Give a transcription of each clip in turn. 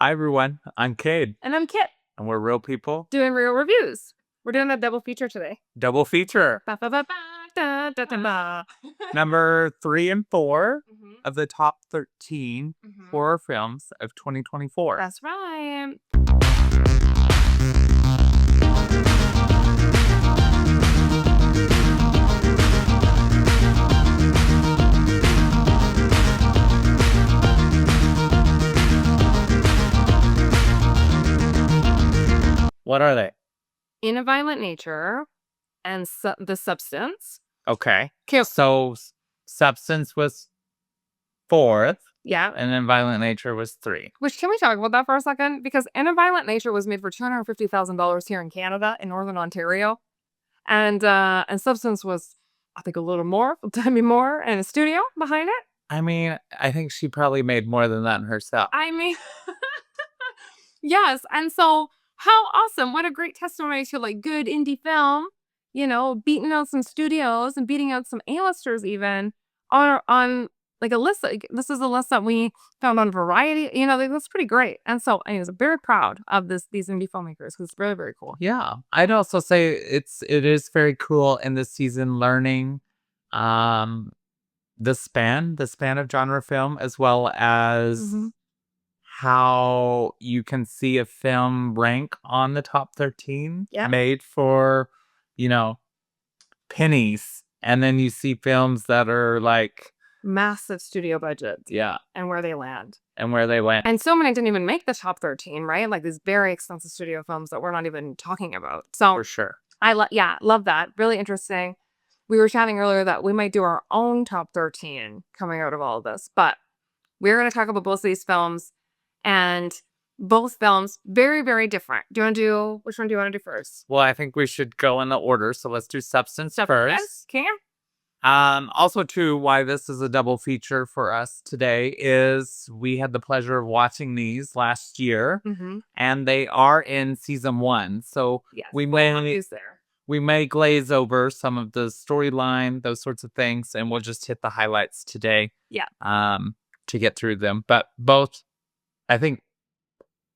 Hi, everyone. I'm Cade, And I'm Kit, and we're real people. doing real reviews. We're doing a double feature today. Double feature. Ba, ba, ba, ba, da, da, da, ba. Number 3 and 4 Mhm, of the top 13 mhm. horror films of 2024. That's right. What are they? In a Violent Nature and The Substance. Okay. Okay. So, Substance was 4th, Yeah. and then Violent Nature was 3. Which, can we talk about that for a second? Because In a Violent Nature was made for $250,000 here in Canada, in Northern Ontario. And Substance was, I think, a little more, maybe more, and a studio behind it. I mean, I think she probably made more than that herself. I mean, yes. And so, how awesome. What a great testimony to like good indie film, beating out some studios and beating out some A-listers even on like a list. Like, this is a list that we found on Variety. Like, that's pretty great. And so I was very proud of these indie filmmakers because it's really, very cool. Yeah. I'd also say it is very cool in this season learning um the span of genre film, as well as Mhm. how you can see a film rank on the top 13 Yep. made for, pennies. And then you see films that are like, Massive studio budgets yeah, and where they land. and where they went. And so many didn't even make the top 13, right? Like these very expensive studio films that we're not even talking about. So For sure. love that. Really interesting. We were chatting earlier that we might do our own top 13 coming out of all of this, but we're going to talk about both of these films, and both films very, very different. Which one do you want to do first? Well, I think we should go in the order. So let's do Substance first. Okay. Also, too, why this is a double feature for us today is we had the pleasure of watching these last year, and they are in season 1. So Yes, we may glaze over some of the storyline, those sorts of things, and we'll just hit the highlights today. Yeah. To get through them. But both, I think,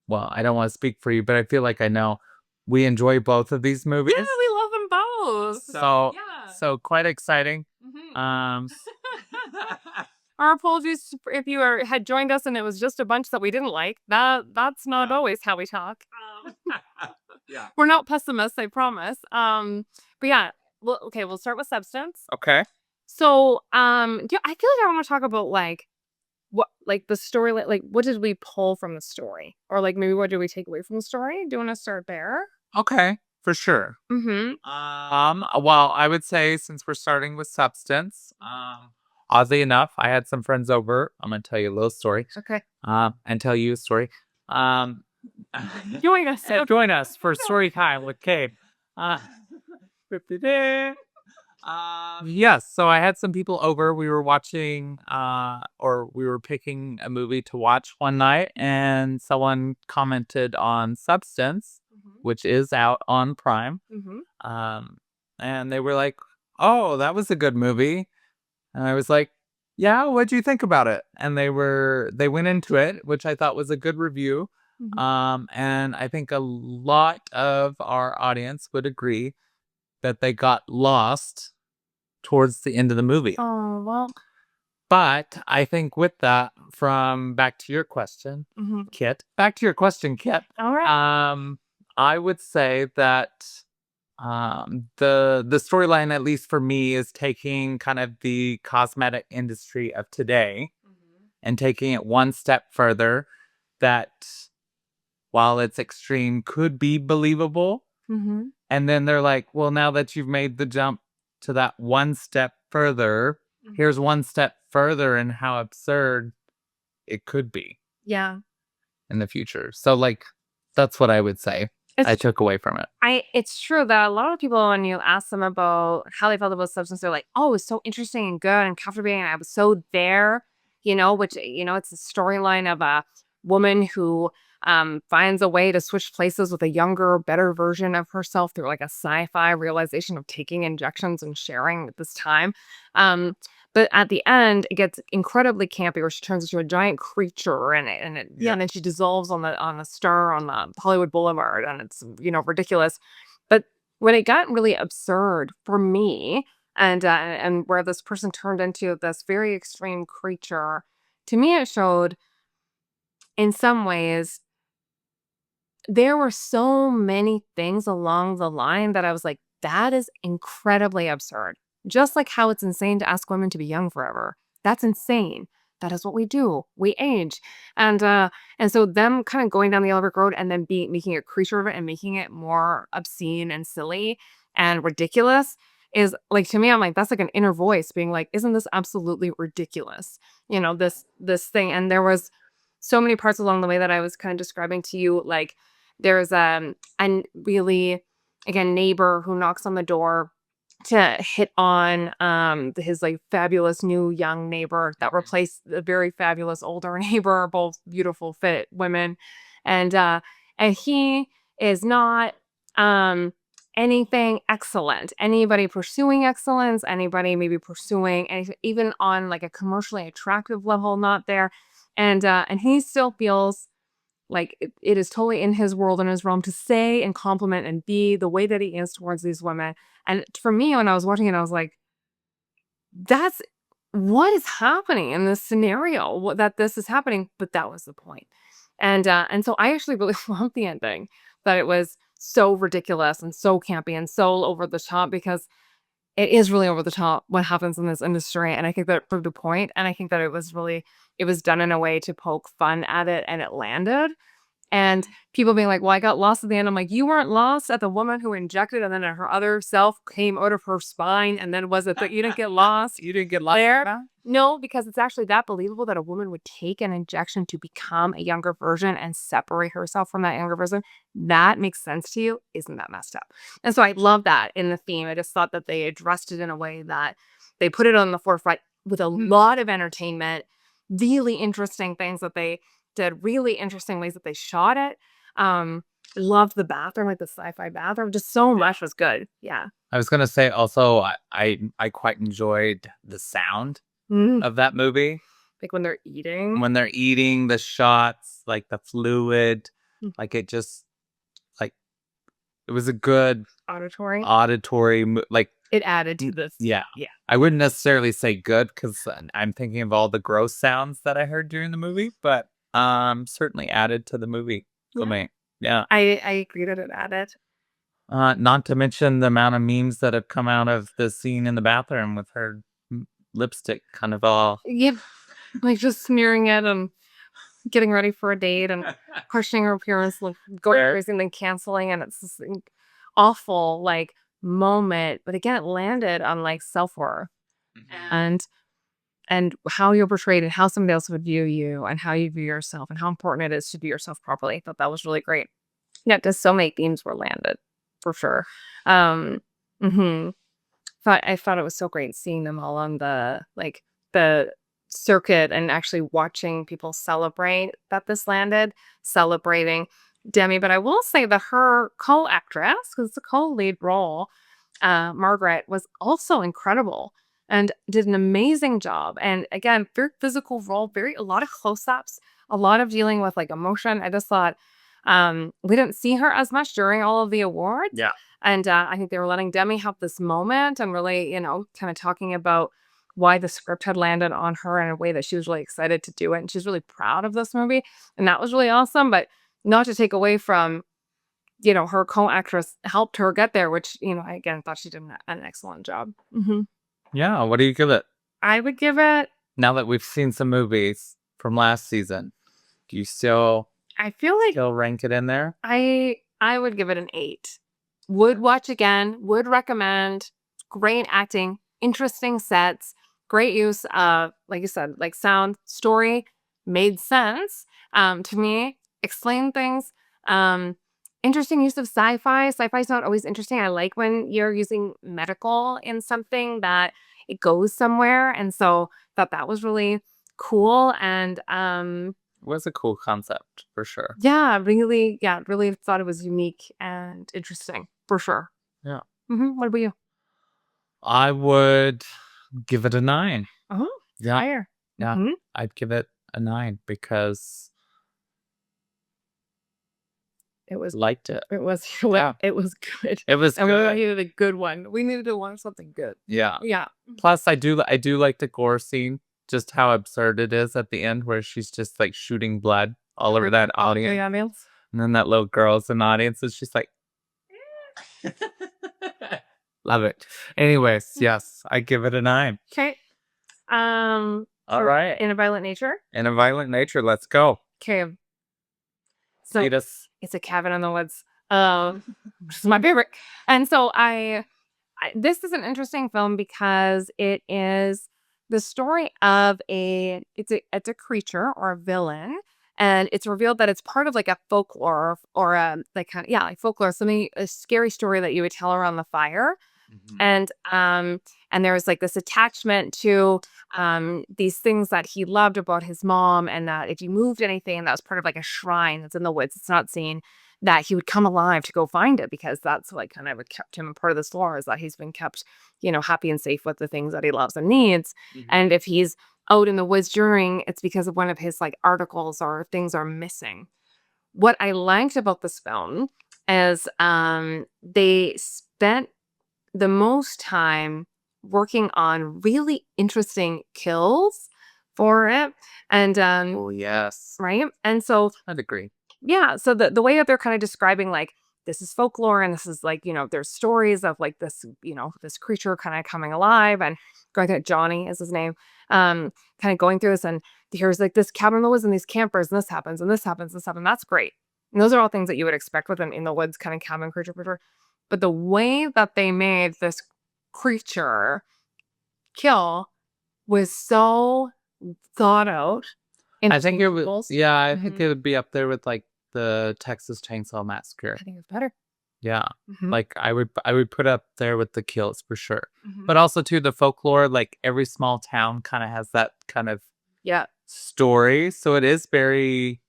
well, I don't want to speak for you, but I feel like I know we enjoy both of these movies. Yeah, we love them both. So quite exciting. Our apologies if you had joined us and it was just a bunch that we didn't like. That's not always how we talk. Yeah. We're not pessimists, I promise. But yeah, we'll start with Substance. Okay. So, I feel like I want to talk about like the story, like what did we pull from the story, or like maybe what did we take away from the story? Do you want to start there? Okay, for sure. Mm-hmm. Well, I would say, since we're starting with Substance, oddly enough, I had some friends over. I'm gonna tell you a little story. Okay. And tell you a story. Join us. Join us for story time with Cade. Yes, so I had some people over. We were watching, or we were picking a movie to watch one night, and someone commented on Substance, which is out on Prime. And they were like, "Oh, that was a good movie." And I was like, "Yeah, what'd you think about it?" And they went into it, which I thought was a good review. And I think a lot of our audience would agree that they got lost towards the end of the movie. Oh, well. But I think with that, from back to your question, Kit. All right. I would say that the storyline, at least for me, is taking kind of the cosmetic industry of today and taking it one step further, that while it's extreme, could be believable. And then they're like, well, now that you've made the jump to that one step further, here's one step further in how absurd it could be. Yeah. In the future. So, like, that's what I would say I took away from it. It's true that a lot of people, when you ask them about how they felt about Substance, they're like, oh, it was so interesting and good and captivating, and I was so there, which, it's the storyline of a woman who finds a way to switch places with a younger, better version of herself through like a sci-fi realization of taking injections and sharing at this time. But at the end, it gets incredibly campy, where she turns into a giant creature, and then she dissolves on a star on the Hollywood Boulevard, and it's ridiculous. But when it got really absurd for me, and where this person turned into this very extreme creature, to me it showed, in some ways, there were so many things along the line that I was like, that is incredibly absurd. Just like how it's insane to ask women to be young forever. That's insane. That is what we do. We age. And so them kind of going down the Albert Road and then making a creature of it and making it more obscene and silly and ridiculous is like, to me, I'm like, that's like an inner voice being like, isn't this absolutely ridiculous? This thing. And there was so many parts along the way that I was kind of describing to you, like there's a really, again, neighbor who knocks on the door to hit on his like fabulous new young neighbor that replaced the very fabulous older neighbor, both beautiful fit women. And he is not anything excellent. Anybody pursuing excellence, anybody maybe pursuing anything, even on like a commercially attractive level, not there. And he still feels like it is totally in his world and his realm to say and compliment and be the way that he is towards these women. And for me, when I was watching it, I was like, that's what is happening in this scenario, that this is happening. But that was the point. And so I actually really loved the ending, that it was so ridiculous and so campy and so over the top, because it is really over the top what happens in this industry. And I think that it proved a point. And I think that it was done in a way to poke fun at it, and it landed. And people being like, well, I got lost at the end. I'm like, you weren't lost at the woman who injected and then her other self came out of her spine. And then was it that you didn't get lost? You didn't get lost there? No, because it's actually that believable that a woman would take an injection to become a younger version and separate herself from that younger version. That makes sense to you. Isn't that messed up? And so I love that in the theme. I just thought that they addressed it in a way that they put it on the forefront with a lot of entertainment, really interesting things that they did, really interesting ways that they shot it. Loved the bathroom, like the sci-fi bathroom. Just so much was good. Yeah. I was gonna say also, I quite enjoyed the sound of that movie. Like when they're eating. When they're eating, the shots, like the fluid, like it just, like, it was a good auditory, like it added to this. Yeah. Yeah. I wouldn't necessarily say good, because I'm thinking of all the gross sounds that I heard during the movie, but certainly added to the movie for me. Yeah. I agree that it added. Not to mention the amount of memes that have come out of the scene in the bathroom with her lipstick kind of all. Yep. Like just smearing it and getting ready for a date and questioning her appearance, like going crazy and then canceling. And it's this awful like moment. But again, it landed on like self-worth and how you're portrayed and how somebody else would view you and how you view yourself and how important it is to do yourself properly. I thought that was really great. Yeah, just so many themes were landed for sure. I thought it was so great seeing them all on the circuit and actually watching people celebrate that this landed, celebrating Demi. But I will say that her co-actress, because it's a co-lead role, Margaret, was also incredible and did an amazing job. And again, very physical role, a lot of close-ups, a lot of dealing with like emotion. I just thought we didn't see her as much during all of the awards. Yeah. And I think they were letting Demi have this moment and really, kind of talking about why the script had landed on her in a way that she was really excited to do it. And she's really proud of this movie. And that was really awesome. But not to take away from, her co-actress helped her get there, which, I again thought she did an excellent job. Yeah. What do you give it? I would give it. Now that we've seen some movies from last season, do you still? I feel like still rank it in there. I would give it an 8. Would watch again. Would recommend. Great acting. Interesting sets. Great use of, like you said, like sound, story. Made sense to me. Explain things. Interesting use of sci-fi. Sci-fi is not always interesting. I like when you're using medical in something that it goes somewhere. And so that was really cool. And was a cool concept for sure. Yeah, really thought it was unique and interesting for sure. Yeah. What about you? I would give it a 9. Oh, Yeah. higher. Yeah. I'd give it a 9 because it was liked it. It was Yeah. it was good. It was And we good. needed a good one. We needed to watch something good. Yeah. Yeah. Plus, I do like the gore scene. Just how absurd it is at the end, where she's just like shooting blood all over that audience. Yeah, Nils. And then that little girl's in the audience, and she's like, love it. Anyways, yes, I give it a 9. Okay. All right. In a Violent Nature. In a Violent Nature, let's go. Okay. So Lead us. it's a cabin in the woods. Which is my favorite. And so this is an interesting film because it is the story of it's a creature or a villain, and it's revealed that it's part of like a folklore or like folklore, a scary story that you would tell around the fire. And there was like this attachment to these things that he loved about his mom, and that if you moved anything that was part of like a shrine that's in the woods, it's not seen, that he would come alive to go find it, because that's what kind of kept him a part of this lore, is that he's been kept, happy and safe with the things that he loves and needs. And if he's out in the woods during, it's because of one of his like articles or things are missing. What I liked about this film is they spent the most time working on really interesting kills for it. And Oh, yes. right. And so I'd agree. yeah, so the way that they're kind of describing like this is folklore, and this is like, there's stories of like this, this creature kind of coming alive and going through, Johnny is his name, kind of going through this, and here's like this cabin in the woods and these campers, and this happens and this happens and this happens. That's great. And those are all things that you would expect with an in the woods kind of cabin creature. But the way that they made this creature kill was so thought out. I think it would. Yeah, I think it would be up there with like the Texas Chainsaw Massacre. I think it's better. Yeah, like I would put up there with the kills for sure. But also too, the folklore, like every small town kind of has that kind of story, so it is very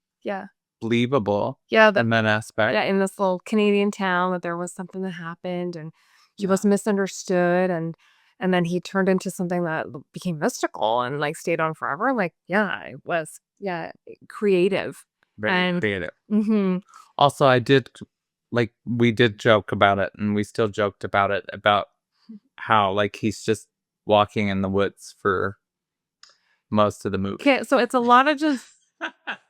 believable. Yeah, in that aspect. Yeah, in this little Canadian town, that there was something that happened, and he was misunderstood, and then he turned into something that became mystical and like stayed on forever. Like, it was creative. Very creative. Also, we did joke about it, and we still joked about it, about how like he's just walking in the woods for most of the movie. Okay, so it's a lot of just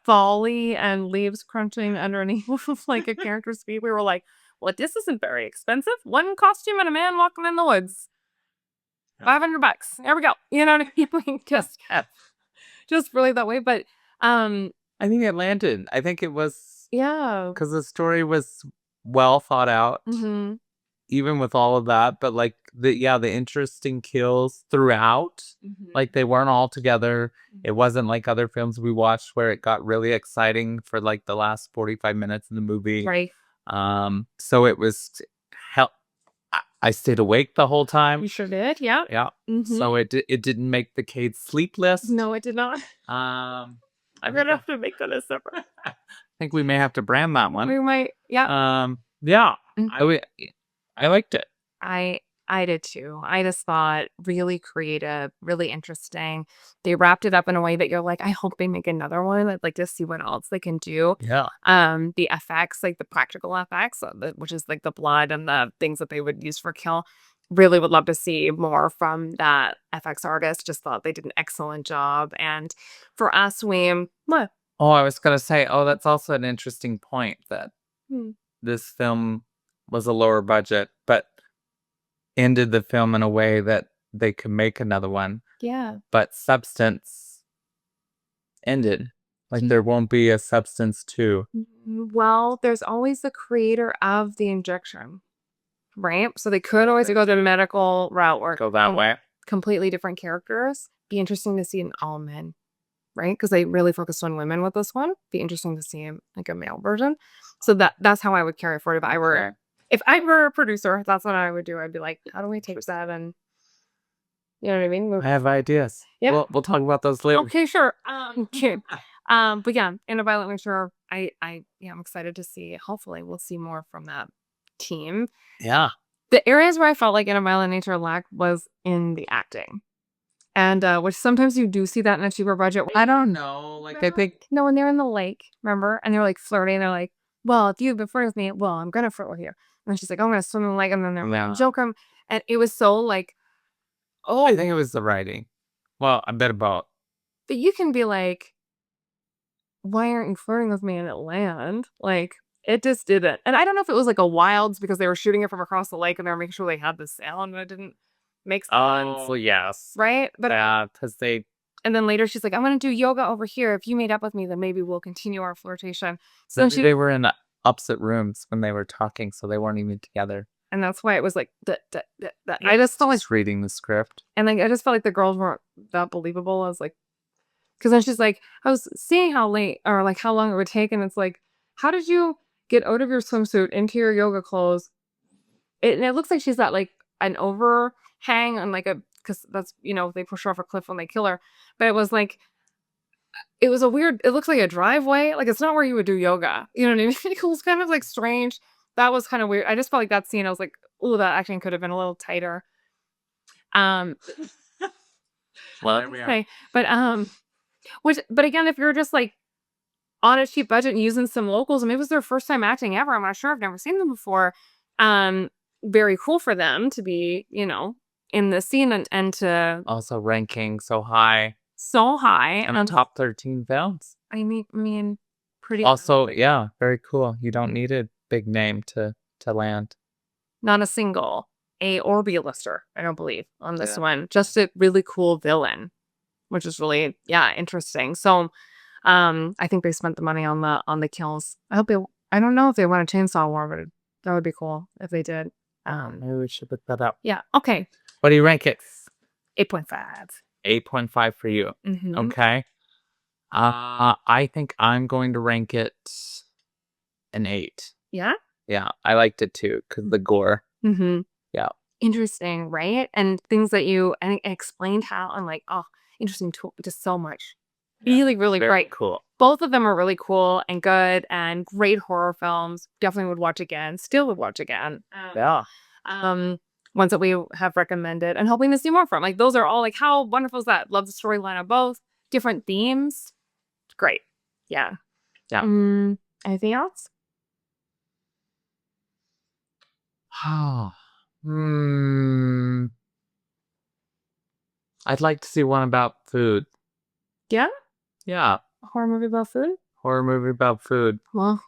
folly and leaves crunching underneath like a character's feet. We were like, well, this isn't very expensive. One costume and a man walking in the woods. $500. There we go. You know what I mean? Just really that way. But I think it landed. I think it was because the story was well thought out, even with all of that. But like the interesting kills throughout, like they weren't all together. It wasn't like other films we watched where it got really exciting for like the last 45 minutes of the movie. Right. So it was I stayed awake the whole time. You sure did, yeah. Yeah. So it didn't make the Cade sleep list. No, it did not. I'm gonna have to make that a separate. I think we may have to brand that one. We might, yeah. Yeah. I liked it. I did too. I just thought really creative, really interesting. They wrapped it up in a way that you're like, I hope they make another one. I'd like to see what else they can do. Yeah. The effects, like the practical effects, which is like the blood and the things that they would use for kill. Really would love to see more from that FX artist. Just thought they did an excellent job. And for us, what? Oh, I was gonna say, that's also an interesting point, that this film was a lower budget, but ended the film in a way that they could make another one. Yeah. But Substance ended. Like there won't be a Substance 2. Well, there's always the creator of the injection, right? So they could always go the medical route or go that way. Completely different characters. Be interesting to see an all men, right? Because they really focused on women with this one. Be interesting to see like a male version. So that's how I would carry forward if I were a producer. That's what I would do. I'd be like, how do we take that? And you know what I mean? I have ideas. Yeah, we'll talk about those later. Okay, sure. Cute. But yeah, in a Violent Nature, I'm excited to see. Hopefully, we'll see more from that team. Yeah. The areas where I felt like In a Violent Nature lacked was in the acting. And which sometimes you do see that in a cheaper budget. I don't know. Like, I think. No, when they're in the lake, remember? And they're like flirting. They're like, well, if you've been flirting with me, well, I'm going to flirt with you. And then she's like, I'm going to swim in the lake. And then they're joke him. And it was so like, oh. I think it was the writing. Well, I bet about. But you can be like, why aren't you flirting with me and it land? Like, it just didn't. And I don't know if it was like a wilds because they were shooting it from across the lake and they were making sure they had the sound and it didn't make sense. Oh, yes. Right? But yeah, because they. And then later she's like, I'm going to do yoga over here. If you made up with me, then maybe we'll continue our flirtation. So they were in opposite rooms when they were talking, so they weren't even together. And that's why it was like, I just felt like reading the script. And like, I just felt like the girls weren't that believable. I was like, because then she's like, I was seeing how late or like how long it would take. And it's like, how did you get out of your swimsuit into your yoga clothes? And it looks like she's got like an overhang and like because that's, they push her off a cliff when they kill her. But it was like, it was a weird, it looks like a driveway. Like, it's not where you would do yoga. You know what I mean? It was kind of like strange. That was kind of weird. I just felt like that scene, I was like, oh, that acting could have been a little tighter. Well, there we are. But again, if you're just like on a cheap budget and using some locals, and maybe it was their first time acting ever, I'm not sure, I've never seen them before. Very cool for them to be, in the scene and to also ranking so high and on top 13 films. I mean, pretty. Also, yeah, very cool. You don't need a big name to land. Not a single A or B lister, I don't believe, on this one. Just a really cool villain, which is really interesting. So, I think they spent the money on the kills. I don't know if they want a chainsaw war, but that would be cool if they did. Maybe we should look that up. Yeah. Okay. What do you rank it? 8.5. 8.5 for you. Mm-hmm. Okay. I think I'm going to rank it an 8. Yeah? Yeah, I liked it too, because the gore. Mm-hmm. Yeah. Interesting, right? And things that you explained how, and like, interesting tool, just so much. Really, really great. Cool. Both of them are really cool and good and great horror films. Definitely would watch again. Still would watch again. Ones that we have recommended and hoping to see more from. Like, those are all like, how wonderful is that? Love the storyline of both. Different themes. Great. Yeah. Yeah. Anything else? I'd like to see one about food. Yeah? Yeah. A horror movie about food? Horror movie about food. Well,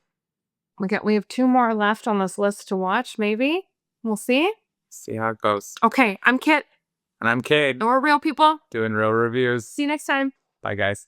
we have 2 more left on this list to watch, maybe. We'll see. See how it goes. Okay, I'm Kit. And I'm Cade. And we're real people. Doing real reviews. See you next time. Bye, guys.